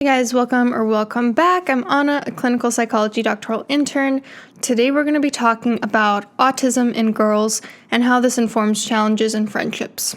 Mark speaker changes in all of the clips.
Speaker 1: Hey guys, welcome back. I'm Anna, a clinical psychology doctoral intern. Today we're going to be talking about autism in girls and how this informs challenges in friendships.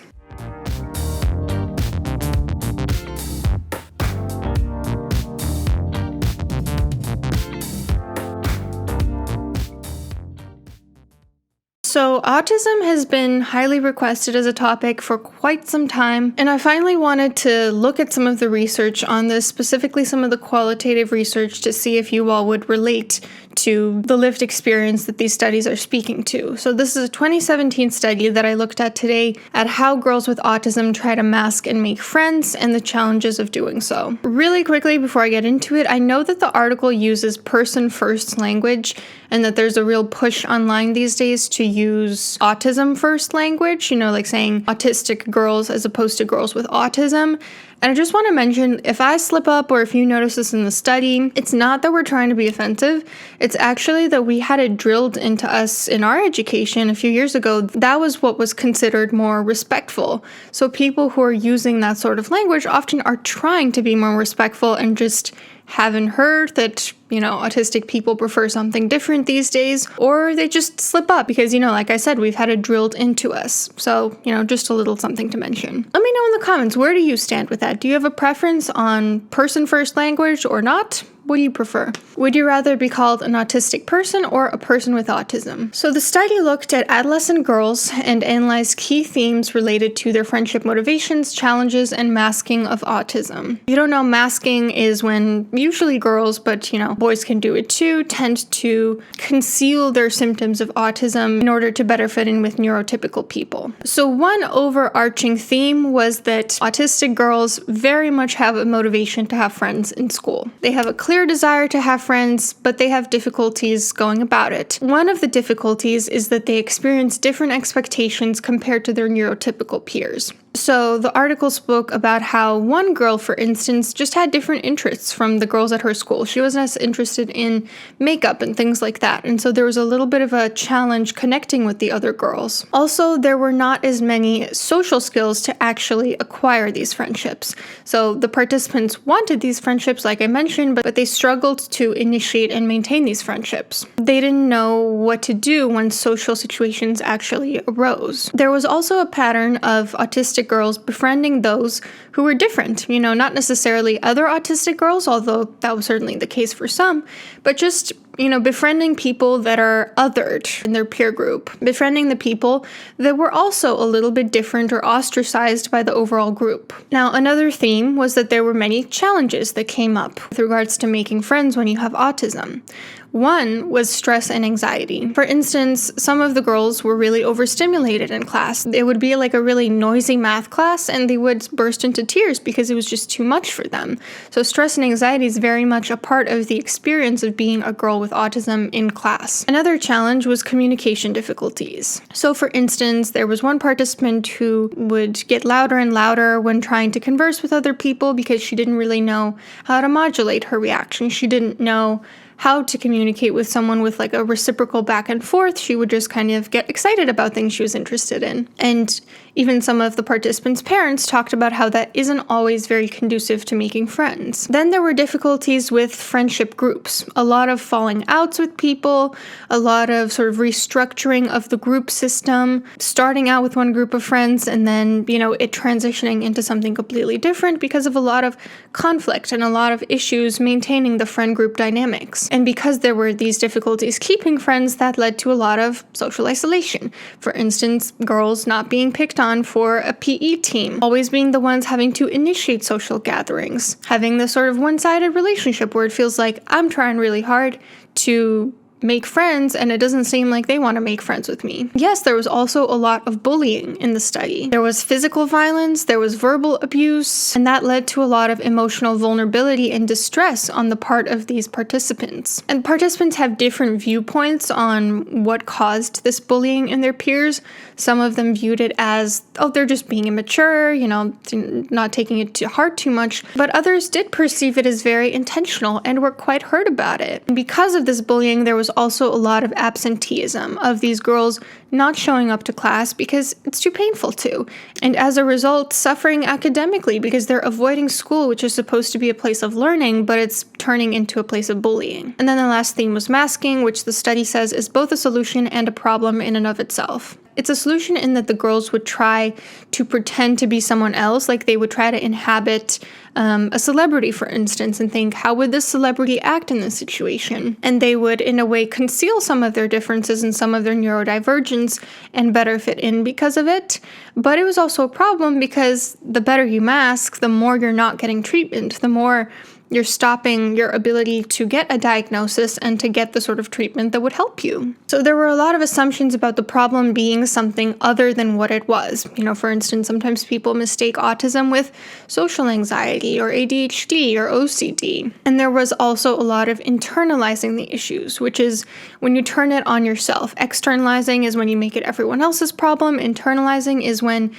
Speaker 1: So autism has been highly requested as a topic for quite some time, and I finally wanted to look at some of the research on this, specifically some of the qualitative research, to see if you all would relate to the lived experience that these studies are speaking to. So this is a 2017 study that I looked at today at how girls with autism try to mask and make friends and the challenges of doing so. Really quickly before I get into it, I know that the article uses person-first language and that there's a real push online these days to use autism-first language, like saying autistic girls as opposed to girls with autism. And I just want to mention, if I slip up or if you notice this in the study, it's not that we're trying to be offensive. It's actually that we had it drilled into us in our education a few years ago. That was what was considered more respectful. So people who are using that sort of language often are trying to be more respectful and just haven't heard that, autistic people prefer something different these days, or they just slip up because, like I said, we've had it drilled into us. So, just a little something to mention. Let me know in the comments, where do you stand with that? Do you have a preference on person-first language or not? What do you prefer? Would you rather be called an autistic person or a person with autism? So the study looked at adolescent girls and analyzed key themes related to their friendship motivations, challenges, and masking of autism. If you don't know, masking is when usually girls, but boys can do it too, tend to conceal their symptoms of autism in order to better fit in with neurotypical people. So one overarching theme was that autistic girls very much have a motivation to have friends in school. They have a clear desire to have friends, but they have difficulties going about it. One of the difficulties is that they experience different expectations compared to their neurotypical peers. So the article spoke about how one girl, for instance, just had different interests from the girls at her school. She wasn't as interested in makeup and things like that, and so there was a little bit of a challenge connecting with the other girls. Also, there were not as many social skills to actually acquire these friendships. So the participants wanted these friendships, like I mentioned, but they struggled to initiate and maintain these friendships. They didn't know what to do when social situations actually arose. There was also a pattern of autistic girls befriending those who were different, not necessarily other autistic girls, although that was certainly the case for some, but just befriending people that are othered in their peer group, befriending the people that were also a little bit different or ostracized by the overall group. Now, another theme was that there were many challenges that came up with regards to making friends when you have autism. One was stress and anxiety. For instance, some of the girls were really overstimulated in class. It would be like a really noisy math class and they would burst into tears because it was just too much for them. So stress and anxiety is very much a part of the experience of being a girl with autism in class. Another challenge was communication difficulties. So for instance, there was one participant who would get louder and louder when trying to converse with other people because she didn't really know how to modulate her reaction. She didn't know how to communicate with someone with like a reciprocal back and forth. She would just kind of get excited about things she was interested in. And even some of the participants' parents talked about how that isn't always very conducive to making friends. Then there were difficulties with friendship groups. A lot of falling outs with people, a lot of sort of restructuring of the group system, starting out with one group of friends and then, it transitioning into something completely different because of a lot of conflict and a lot of issues maintaining the friend group dynamics. And because there were these difficulties keeping friends, that led to a lot of social isolation. For instance, girls not being picked on for a PE team, always being the ones having to initiate social gatherings, having this sort of one-sided relationship where it feels like I'm trying really hard to make friends and it doesn't seem like they want to make friends with me. Yes, there was also a lot of bullying in the study. There was physical violence, there was verbal abuse, and that led to a lot of emotional vulnerability and distress on the part of these participants. And participants have different viewpoints on what caused this bullying in their peers. Some of them viewed it as, they're just being immature, not taking it to heart too much. But others did perceive it as very intentional and were quite hurt about it. And because of this bullying, there was also a lot of absenteeism of these girls not showing up to class because it's too painful to. And as a result, suffering academically because they're avoiding school, which is supposed to be a place of learning, but it's turning into a place of bullying. And then the last theme was masking, which the study says is both a solution and a problem in and of itself. It's a solution in that the girls would try to pretend to be someone else, like they would try to inhabit a celebrity, for instance, and think, how would this celebrity act in this situation? And they would, in a way, conceal some of their differences and some of their neurodivergence and better fit in because of it. But it was also a problem because the better you mask, the more you're not getting treatment, the more you're stopping your ability to get a diagnosis and to get the sort of treatment that would help you. So there were a lot of assumptions about the problem being something other than what it was. For instance, sometimes people mistake autism with social anxiety or ADHD or OCD. And there was also a lot of internalizing the issues, which is when you turn it on yourself. Externalizing is when you make it everyone else's problem. Internalizing is when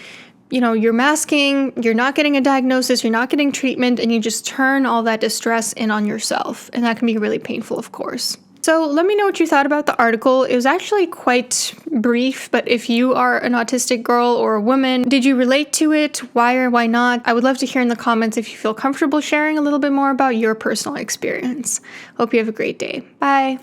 Speaker 1: you're masking, you're not getting a diagnosis, you're not getting treatment, and you just turn all that distress in on yourself. And that can be really painful, of course. So let me know what you thought about the article. It was actually quite brief, but if you are an autistic girl or a woman, did you relate to it? Why or why not? I would love to hear in the comments if you feel comfortable sharing a little bit more about your personal experience. Hope you have a great day. Bye.